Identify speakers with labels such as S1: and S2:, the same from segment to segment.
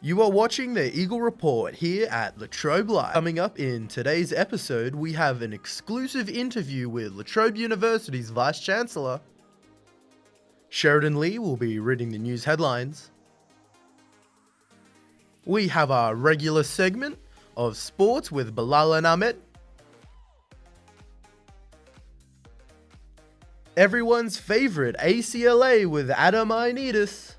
S1: You are watching the Eagle Report here at the Trobe Live. Coming up in today's episode, we have an exclusive interview with La Trobe University's Vice-Chancellor. Sheridan Lee will be reading the news headlines. We have our regular segment of sports with Bilal and Ahmed. Everyone's favorite ACLA with Adam Ioannidis.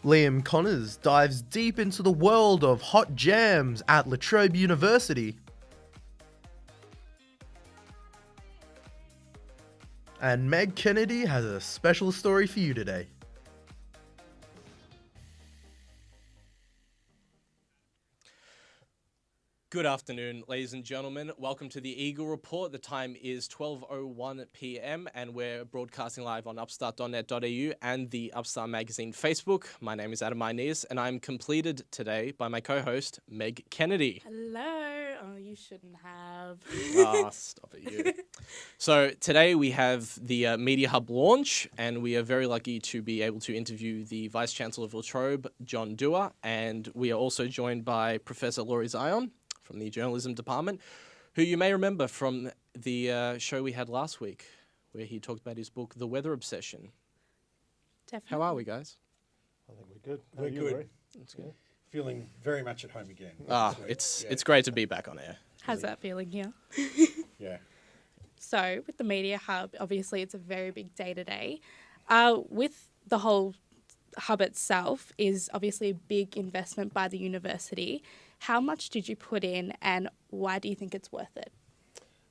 S1: Liam Connors dives deep into the world of hot jams at La Trobe University. And Meg Kennedy has a special story for you today.
S2: Good afternoon, ladies and gentlemen. Welcome to the Eagle Report. The time is 12:01 p.m. and we're broadcasting live on upstart.net.au and the Upstart Magazine Facebook. My name is Adam Ioannidis and I'm completed today by my co-host, Meg Kennedy.
S3: Hello. Oh, you shouldn't have.
S2: Stop it, you. So today we have the Media Hub launch and we are very lucky to be able to interview the Vice-Chancellor of La Trobe, John Dewar, and we are also joined by Professor Lawrie Zion from the journalism department, who you may remember from the show we had last week, where he talked about his book, The Weather Obsession.
S3: Definitely.
S2: How are we, guys?
S4: I think we're good.
S5: We're good.
S4: Lawrie?
S2: That's good.
S5: Feeling very much at home again.
S2: It's great to be back on air.
S3: How's that feeling here?
S5: Yeah.
S3: So, with the Media Hub, obviously it's a very big day today. With the whole hub itself is obviously a big investment by the university. How much did you put in and why do you think it's worth it?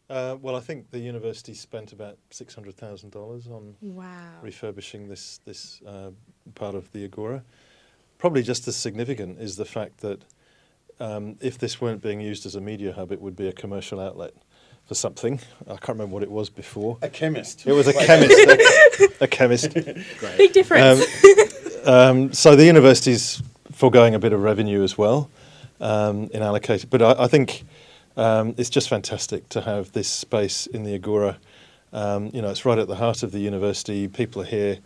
S4: Well, I think the university spent about $600,000 on refurbishing this part of the Agora. Probably just as significant is the fact that if this weren't being used as a media hub, it would be a commercial outlet for something. I can't remember what it was before.
S5: A chemist.
S4: It was a chemist. A chemist.
S2: Great.
S3: Big difference.
S4: So the university's foregoing a bit of revenue as well in allocated. But I think it's just fantastic to have this space in the Agora. It's right at the heart of the university. People are here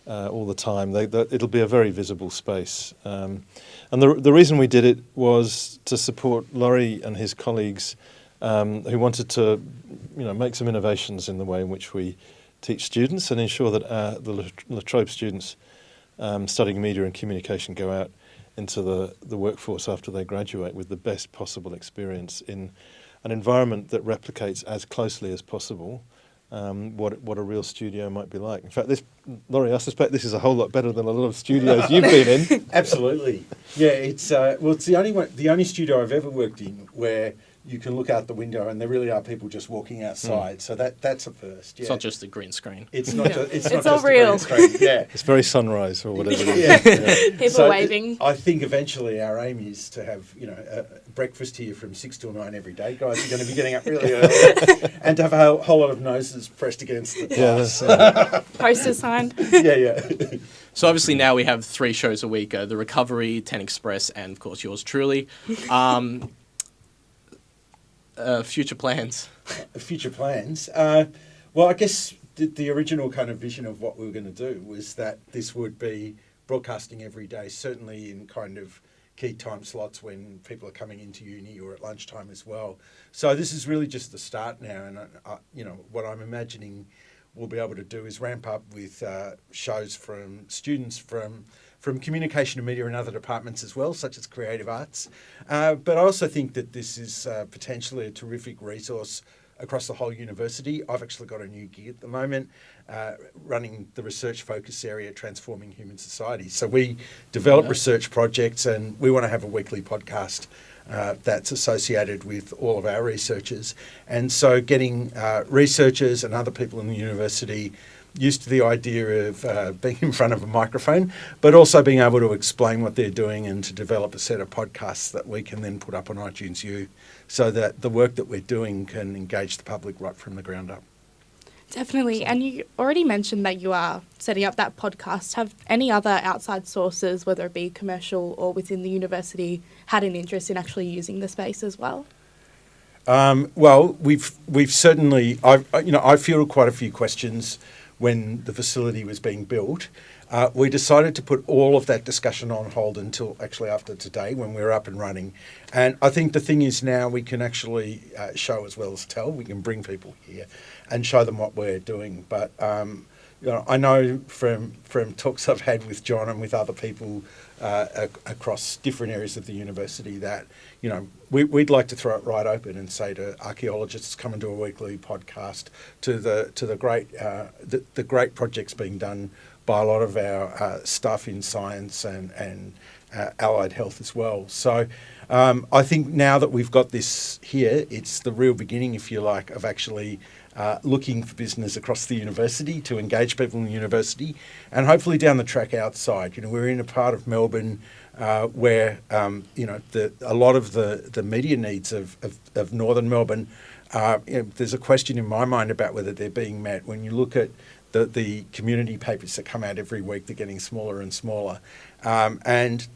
S4: all the time. It'll be a very visible space. And the reason we did it was to support Lawrie and his colleagues who wanted to make some innovations in the way in which we teach students and ensure that the La Trobe students studying media and communication go out into the workforce after they graduate with the best possible experience in an environment that replicates as closely as possible what a real studio might be like. In fact, Lawrie, I suspect this is a whole lot better than a lot of studios you've been in.
S5: Absolutely. Yeah, it's the only studio I've ever worked in where you can look out the window and there really are people just walking outside. So that's a first. Yeah.
S2: It's not just a green screen.
S5: It's not. It's not
S3: all
S5: just
S3: real.
S5: A green screen. Yeah.
S4: It's very sunrise or whatever it is.
S5: Yeah.
S3: People waving.
S5: I think eventually our aim is to have breakfast here from 6 till 9 every day. Guys are going to be getting up really early and to have a whole lot of noses pressed against the glass.
S3: Posters signed.
S5: Yeah.
S2: So obviously now we have 3 shows a week, The Recovery, 10 Express, and of course yours truly. Future plans?
S5: Future plans? Well, I guess the original kind of vision of what we were going to do was that this would be broadcasting every day, certainly in kind of key time slots when people are coming into uni or at lunchtime as well. So this is really just the start now, and what I'm imagining we'll be able to do is ramp up with shows from students from communication and media and other departments as well, such as creative arts. But I also think that this is potentially a terrific resource across the whole university. I've actually got a new gig at the moment, running the research focus area, Transforming Human Society. So we develop research projects and we want to have a weekly podcast that's associated with all of our researchers. And so getting researchers and other people in the university used to the idea of being in front of a microphone, but also being able to explain what they're doing and to develop a set of podcasts that we can then put up on iTunes U so that the work that we're doing can engage the public right from the ground up.
S3: Definitely. And you already mentioned that you are setting up that podcast. Have any other outside sources, whether it be commercial or within the university, had an interest in actually using the space as well?
S5: Well, we've certainly, I fielded quite a few questions when the facility was being built, we decided to put all of that discussion on hold until actually after today when we're up and running. And I think the thing is now we can actually show as well as tell. We can bring people here and show them what we're doing. But I know from talks I've had with John and with other people across different areas of the university that, we'd like to throw it right open and say to archaeologists, come and do a weekly podcast, to the great projects being done by a lot of our staff in science and allied health as well. So I think now that we've got this here, it's the real beginning, if you like, of actually looking for business across the university to engage people in the university, and hopefully down the track outside. We're in a part of Melbourne where a lot of the media needs of northern Melbourne. There's a question in my mind about whether they're being met. When you look at the community papers that come out every week, they're getting smaller and smaller, and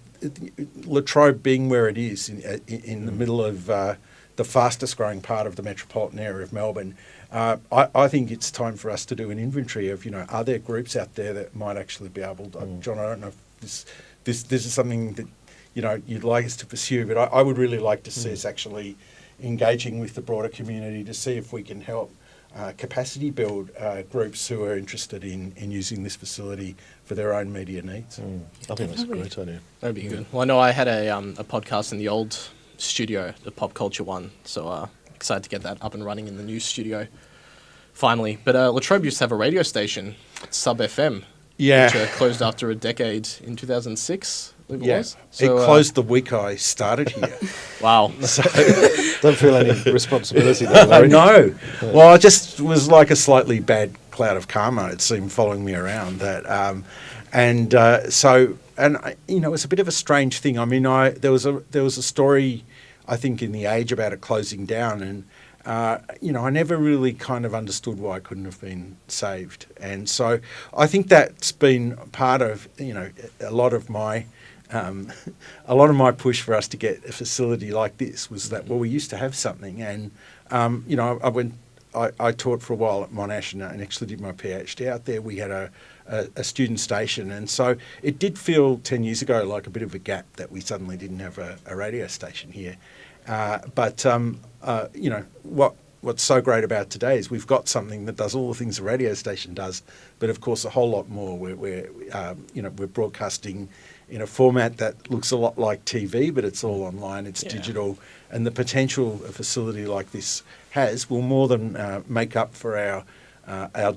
S5: La Trobe being where it is in the middle of the fastest growing part of the metropolitan area of Melbourne, I think it's time for us to do an inventory of, are there groups out there that might actually be able to, John, I don't know if this is something that, you'd like us to pursue, but I would really like to see us actually engaging with the broader community to see if we can help capacity build groups who are interested in using this facility for their own media needs.
S4: I think that's a great idea.
S2: That'd be good. Well, I know I had a podcast in the old studio, the pop culture one, so excited to get that up and running in the new studio finally. But La Trobe used to have a radio station, Sub FM, which closed after a decade in 2006. I believe it was. So,
S5: it closed the week I started here.
S2: Wow.
S5: So,
S4: don't feel any responsibility there, Larry.
S5: No. Well, I just was like a slightly bad cloud of karma, it seemed, following me around. That, it was a bit of a strange thing. I mean, there was a story, I think, in The Age about it closing down, and I never really kind of understood why it couldn't have been saved. And so I think that's been part of, a lot of my push for us to get a facility like this was that, well, we used to have something. And, I taught for a while at Monash and actually did my PhD out there. We had a student station. And so it did feel 10 years ago like a bit of a gap that we suddenly didn't have a radio station here. What's so great about today is we've got something that does all the things a radio station does, but of course a whole lot more. We're broadcasting in a format that looks a lot like TV, but it's all online, it's digital, and the potential a facility like this has will more than make up for our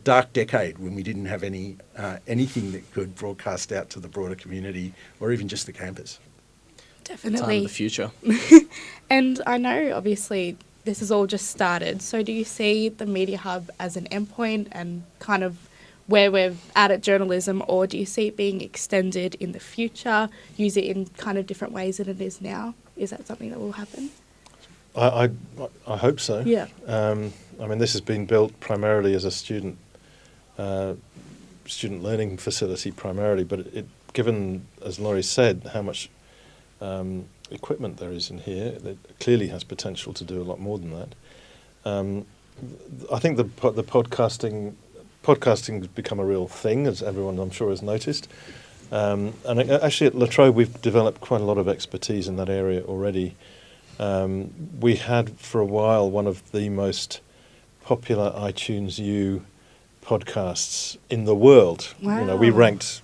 S5: dark decade when we didn't have anything that could broadcast out to the broader community or even just the campus.
S3: Definitely.
S2: Time of the future.
S3: And I know, obviously, this has all just started. So do you see the Media Hub as an endpoint and kind of where we're at journalism, or do you see it being extended in the future, use it in kind of different ways than it is now? Is that something that will happen?
S4: I hope so.
S3: Yeah.
S4: This has been built primarily as a student learning facility primarily, but given, as Lawrie said, how much equipment there is in here, it clearly has potential to do a lot more than that. I think the podcasting has become a real thing, as everyone I'm sure has noticed. And actually at La Trobe we've developed quite a lot of expertise in that area already. We had for a while one of the most popular iTunes U podcasts in the world.
S3: Wow.
S4: We ranked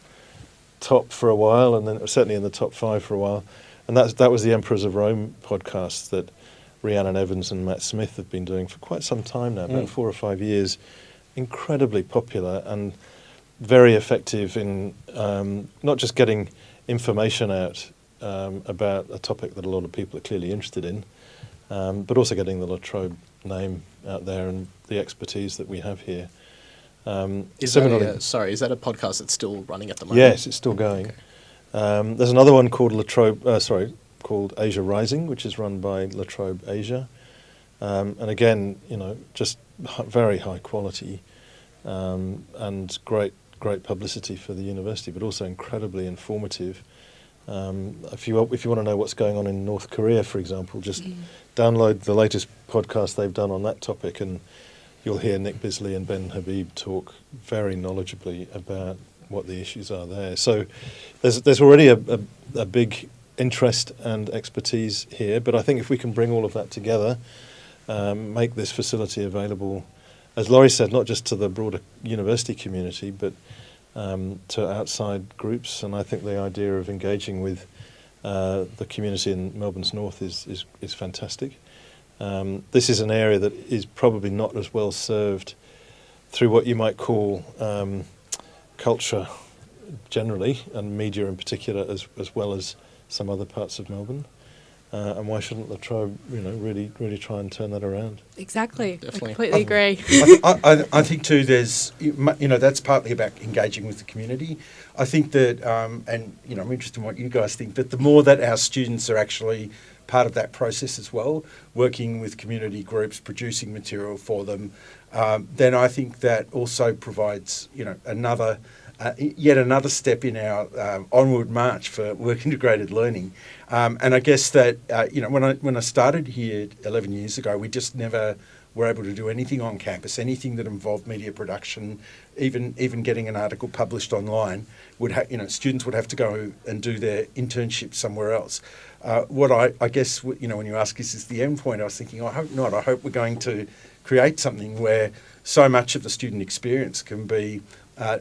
S4: top for a while, and then certainly in the top 5 for a while. And that was the Emperors of Rome podcast that Rhiannon Evans and Matt Smith have been doing for quite some time now, about 4 or 5 years. Incredibly popular and very effective in not just getting information out about a topic that a lot of people are clearly interested in, but also getting the La Trobe name out there and the expertise that we have here.
S2: Is that a podcast that's still running at the moment?
S4: Yes, it's still going. Okay. There's another one called called Asia Rising, which is run by La Trobe Asia, and again, just very high quality and great publicity for the university, but also incredibly informative. If you want to know what's going on in North Korea, for example, just download the latest podcast they've done on that topic, and you'll hear Nick Bisley and Ben Habib talk very knowledgeably about what the issues are there. So there's already a big interest and expertise here, but I think if we can bring all of that together, make this facility available, as Lawrie said, not just to the broader university community, but to outside groups. And I think the idea of engaging with the community in Melbourne's north is fantastic. This is an area that is probably not as well served through what you might call culture generally, and media in particular, as well as some other parts of Melbourne. And why shouldn't La Trobe, really try and turn that around?
S3: Exactly.
S2: Definitely.
S3: I completely agree.
S5: I think too. There's, that's partly about engaging with the community. I think that, and I'm interested in what you guys think. That the more that our students are actually part of that process as well, working with community groups, producing material for them, then I think that also provides, another. Yet another step in our onward march for work integrated learning, and I guess that when I started here 11 years ago, we just never were able to do anything on campus, anything that involved media production, even getting an article published online. Students would have to go and do their internship somewhere else. What I guess when you ask is the end point, I was thinking, I hope not. I hope we're going to create something where so much of the student experience can be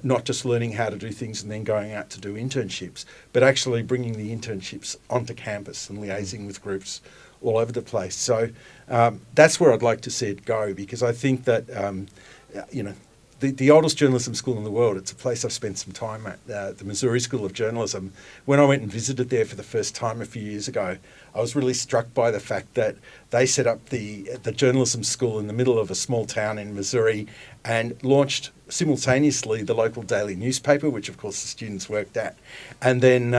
S5: not just learning how to do things and then going out to do internships, but actually bringing the internships onto campus and liaising with groups all over the place. So that's where I'd like to see it go, because I think that, the oldest journalism school in the world, it's a place I've spent some time at, the Missouri School of Journalism. When I went and visited there for the first time a few years ago, I was really struck by the fact that they set up the journalism school in the middle of a small town in Missouri and launched simultaneously the local daily newspaper, which of course the students worked at, and then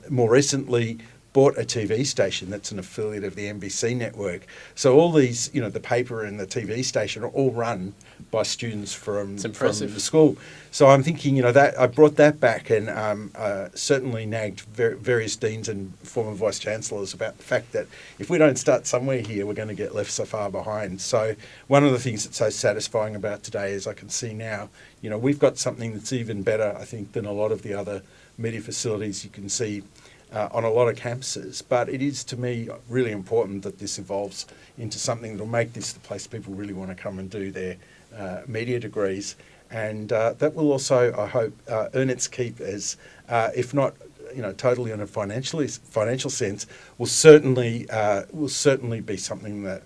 S5: more recently bought a TV station that's an affiliate of the NBC network. So all these, the paper and the TV station are all run by students from the school. So I'm thinking, that I brought that back and certainly nagged various deans and former vice-chancellors about the fact that if we don't start somewhere here, we're going to get left so far behind. So one of the things that's so satisfying about today is I can see now, we've got something that's even better, I think, than a lot of the other media facilities you can see on a lot of campuses. But it is, to me, really important that this evolves into something that will make this the place people really want to come and do their media degrees. And that will also, I hope, earn its keep as, if not, totally in a financial sense, will certainly be something that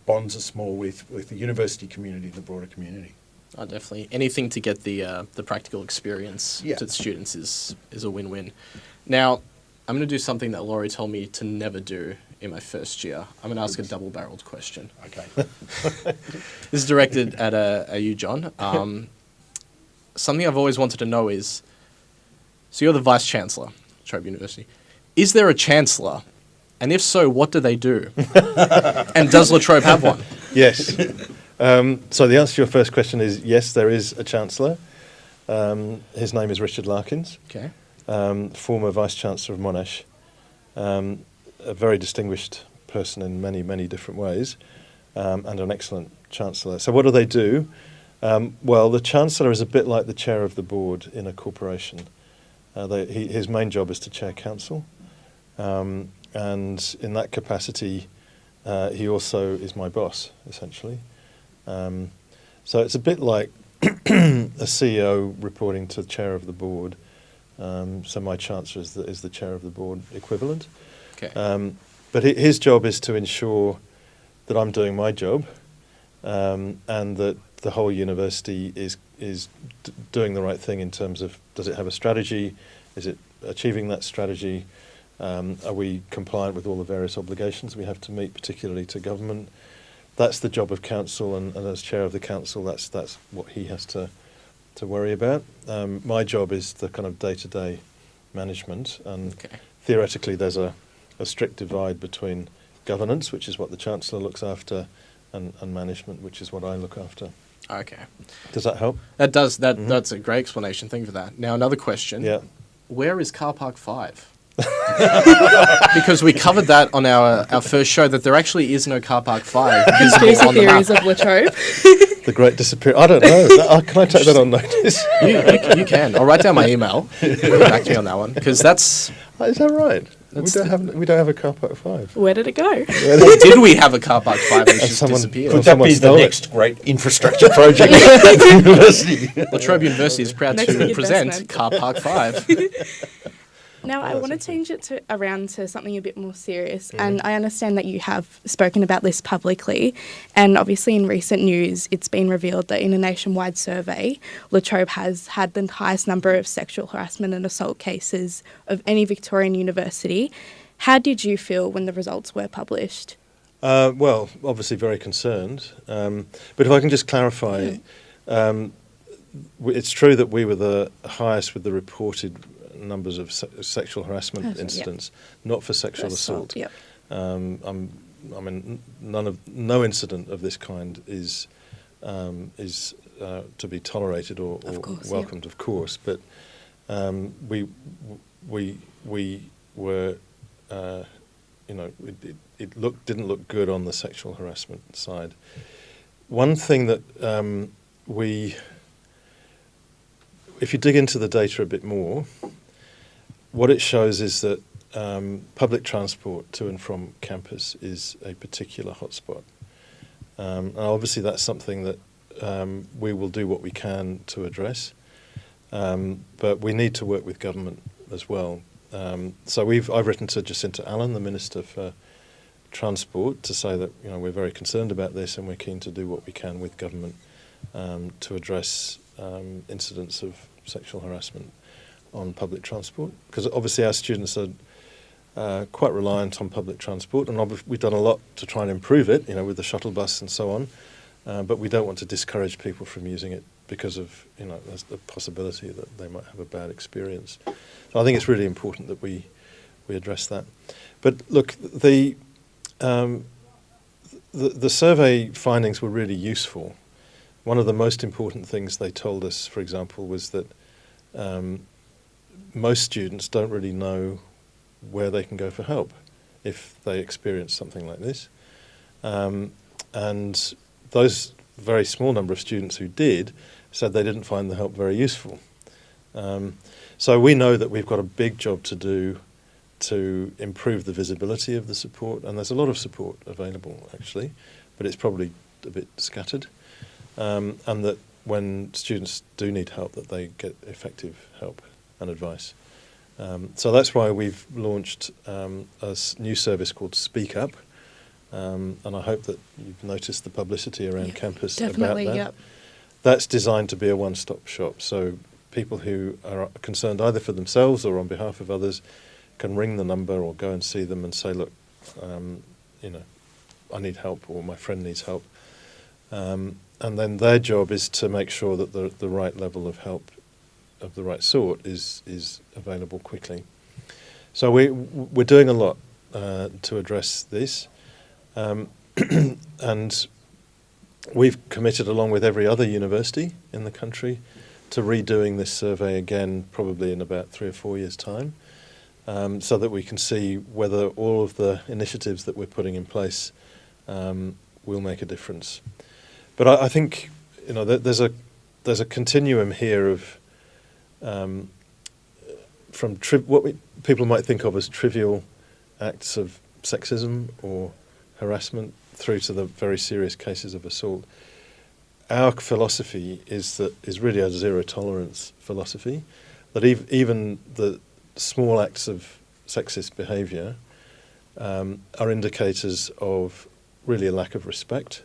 S5: bonds us more with the university community, the broader community.
S2: Oh, definitely. Anything to get the practical experience
S5: Yeah.
S2: to the students is a win-win. Now, I'm going to do something that Lawrie told me to never do in my first year. I'm going to ask a double-barreled question.
S5: Okay.
S2: This is directed at you, John. Something I've always wanted to know is, so you're the Vice-Chancellor at Trobe University. Is there a Chancellor? And if so, what do they do? And does La Trobe have one?
S4: Yes. So the answer to your first question is yes, there is a Chancellor. His name is Richard Larkins.
S2: Okay.
S4: Former Vice-Chancellor of Monash, a very distinguished person in many, many different ways, and an excellent Chancellor. So what do they do? Well, the Chancellor is a bit like the chair of the board in a corporation. His main job is to chair council, and in that capacity, he also is my boss, essentially. So it's a bit like a CEO reporting to the chair of the board. So my Chancellor is the chair of the board equivalent.
S2: Okay.
S4: But his job is to ensure that I'm doing my job, and that the whole university is doing the right thing in terms of, does it have a strategy? Is it achieving that strategy? Are we compliant with all the various obligations we have to meet, particularly to government? That's the job of council, and as chair of the council, that's what he has to worry about. My job is the kind of day-to-day management, and theoretically there's a strict divide between governance, which is what the Chancellor looks after, and management, which is what I look after.
S2: Okay.
S4: Does that help?
S2: That does. That's a great explanation. Thank you for that. Now, another question.
S4: Yeah.
S2: Where is Car Park 5? Because we covered that on our first show, that there actually is no car park 5 visible
S3: Conspiracy
S2: on the map.
S3: theories of Latrobe.
S4: The great disappearance. I don't know. Can I take that on notice?
S2: You can. I'll write down my email. Get back to me on that one, because that's.
S4: Is that right?
S2: That's
S4: We don't have a car park 5.
S3: Where did it go?
S2: Or did we have a car park 5 and it's just
S4: someone
S2: disappeared?
S4: put
S5: Could that
S4: someone
S5: be the
S4: stole it.
S5: next great infrastructure project at the university?
S2: Latrobe University is proud
S3: Next
S2: to
S3: big
S2: present
S3: investment.
S2: Car Park 5.
S3: Now, I want to change it around to something a bit more serious. And I understand that you have spoken about this publicly. And obviously, in recent news, it's been revealed that in a nationwide survey, Latrobe has had the highest number of sexual harassment and assault cases of any Victorian university. How did you feel when the results were published?
S4: Well, obviously very concerned. But if I can just clarify, it's true that we were the highest with the reported numbers of sexual harassment incidents, not for sexual assault.
S3: Yep.
S4: No incident of this kind is to be tolerated or welcomed, of course. But we were, it didn't look good on the sexual harassment side. One thing that if you dig into the data a bit more, what it shows is that public transport to and from campus is a particular hotspot. And obviously that's something that we will do what we can to address, but we need to work with government as well. So I've written to Jacinta Allen, the Minister for Transport, to say that we're very concerned about this and we're keen to do what we can with government to address incidents of sexual harassment on public transport, because obviously our students are quite reliant on public transport, and we've done a lot to try and improve it, with the shuttle bus and so on, but we don't want to discourage people from using it because of there's the possibility that they might have a bad experience. So I think it's really important that we address that. But look, the survey findings were really useful. One of the most important things they told us, for example, was that most students don't really know where they can go for help if they experience something like this. And those very small number of students who did said they didn't find the help very useful. So we know that we've got a big job to do to improve the visibility of the support, and there's a lot of support available actually, but it's probably a bit scattered. And that when students do need help, that they get effective help and advice. So that's why we've launched a new service called Speak Up, and I hope that you've noticed the publicity around campus
S3: Definitely,
S4: about that.
S3: yep.
S4: That's designed to be a one-stop shop, so people who are concerned either for themselves or on behalf of others can ring the number or go and see them and say, look, I need help, or my friend needs help. And then their job is to make sure that the right level of help of the right sort is available quickly. So we're doing a lot to address this, and we've committed, along with every other university in the country, to redoing this survey again, probably in about 3 or 4 years' time, so that we can see whether all of the initiatives that we're putting in place will make a difference. But I think there's a continuum here of from what people might think of as trivial acts of sexism or harassment through to the very serious cases of assault. Our philosophy is really a zero tolerance philosophy, that even the small acts of sexist behaviour are indicators of really a lack of respect,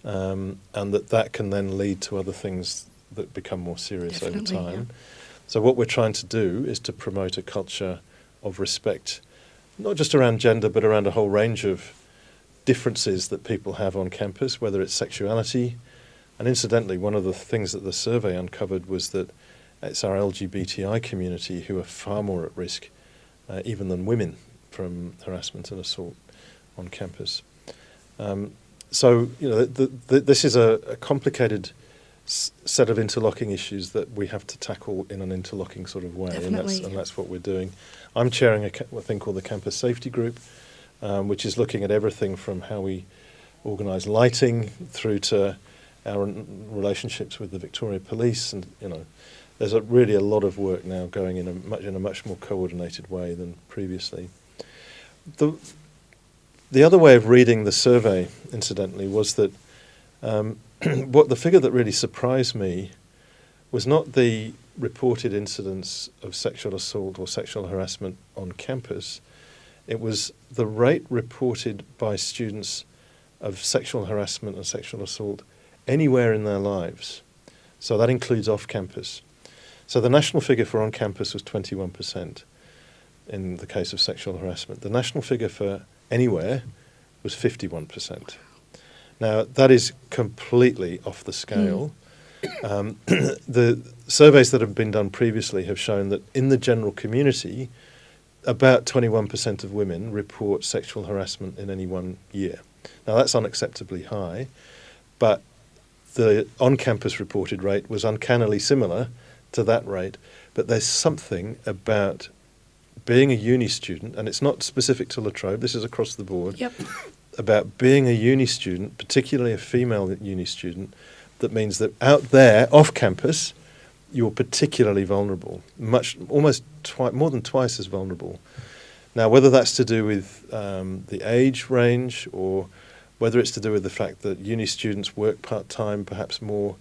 S4: and that can then lead to other things that become more serious over time.
S3: Yeah.
S4: So what we're trying to do is to promote a culture of respect, not just around gender, but around a whole range of differences that people have on campus, whether it's sexuality. And incidentally, one of the things that the survey uncovered was that it's our LGBTI community who are far more at risk, even than women, from harassment and assault on campus. So this is a complicated set of interlocking issues that we have to tackle in an interlocking sort of way,
S3: Definitely.
S4: and that's what we're doing. I'm chairing a thing called the Campus Safety Group, which is looking at everything from how we organise lighting through to our relationships with the Victoria Police, and there's really a lot of work now going in a much more coordinated way than previously. The other way of reading the survey, incidentally, was that what the figure that really surprised me was not the reported incidence of sexual assault or sexual harassment on campus. It was the rate reported by students of sexual harassment and sexual assault anywhere in their lives. So that includes off campus. So the national figure for on campus was 21% in the case of sexual harassment. The national figure for anywhere was 51%. Now, that is completely off the scale. The surveys that have been done previously have shown that in the general community, about 21% of women report sexual harassment in any one year. Now, that's unacceptably high, but the on-campus reported rate was uncannily similar to that rate. But there's something about being a uni student, and it's not specific to La Trobe, this is across the board, about being a uni student, particularly a female uni student, that means that out there, off campus, you're particularly vulnerable, almost more than twice as vulnerable. Now, whether that's to do with the age range, or whether it's to do with the fact that uni students work part-time, perhaps more,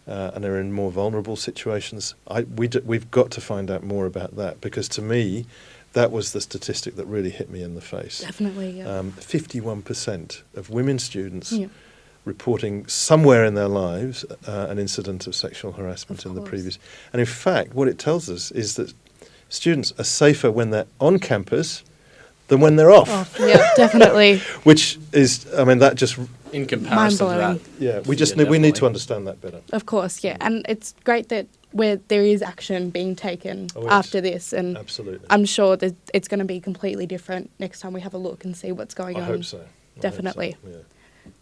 S4: and are in more vulnerable situations, we've got to find out more about that, because to me, that was the statistic that really hit me in the face.
S3: Definitely, yeah.
S4: 51% of women students reporting somewhere in their lives an incident of sexual harassment in the previous. And in fact, what it tells us is that students are safer when they're on campus than when they're off.
S3: Yeah, definitely.
S4: Which is, that just...
S2: In comparison to that.
S4: Yeah, we need to understand that better.
S3: Of course, yeah. And it's great that there is action being taken after this, and
S4: absolutely.
S3: I'm sure that it's going to be completely different next time we have a look and see what's going on.
S4: I hope so.
S3: Definitely.
S4: Yeah.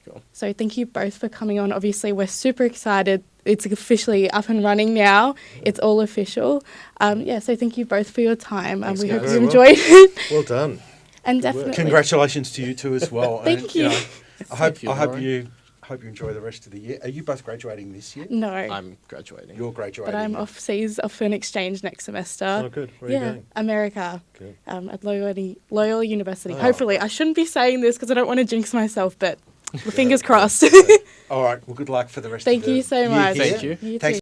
S2: Cool.
S3: So thank you both for coming on. Obviously, we're super excited. It's officially up and running now. It's all official. So thank you both for your time.
S2: Thanks,
S3: we hope
S2: guys.
S3: you enjoyed it.
S4: Well done.
S3: And definitely.
S5: Congratulations to you two as well.
S3: Thank you.
S5: I hope
S2: Lawrie.
S5: you enjoy the rest of the year. Are you both graduating this year?
S3: No.
S2: I'm graduating.
S5: You're graduating.
S3: But I'm off for an exchange next semester.
S4: Oh, good. Where are you going?
S3: America.
S4: Good.
S3: At Loyola University.
S4: Oh.
S3: Hopefully. I shouldn't be saying this because I don't want to jinx myself, but fingers crossed.
S5: All right. Well, good luck for the rest
S3: Thank
S5: of the
S3: you so
S5: year
S3: much.
S5: here.
S2: Thank you.
S3: You
S5: Thanks.
S3: too.